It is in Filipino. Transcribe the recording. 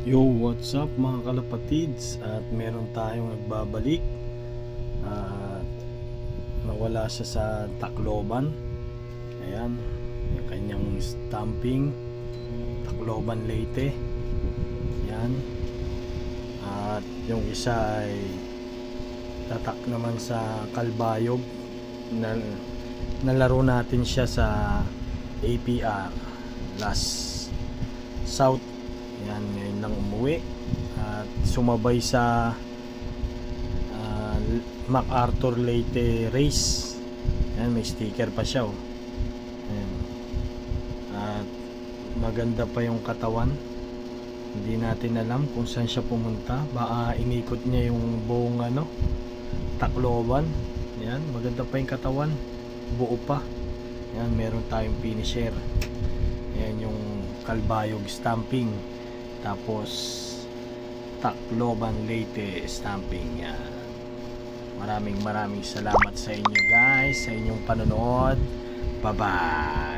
Yo, what's up mga kalapatids? At meron tayong nagbabalik at nawala siya sa Tacloban. Ayan, yung kanyang stamping Tacloban Leyte. Ayan. At yung isa ay tatak naman sa Calbayog na nalaro natin siya sa APR last South. Yan, ngayon lang umuwi at sumabay sa MacArthur Leyte race. Yan, may sticker pa siya, oh. Yan. At maganda pa yung katawan. Hindi natin alam kung saan siya pumunta. Baka inikot niya yung buong Tacloban. Yan, maganda pa yung katawan, buo pa. Yan, meron tayong finisher. Yan yung Calbayog stamping, tapos Tacloban Leyte stamping. Yan. Maraming salamat sa inyo guys, sa inyong panonood. Bye bye.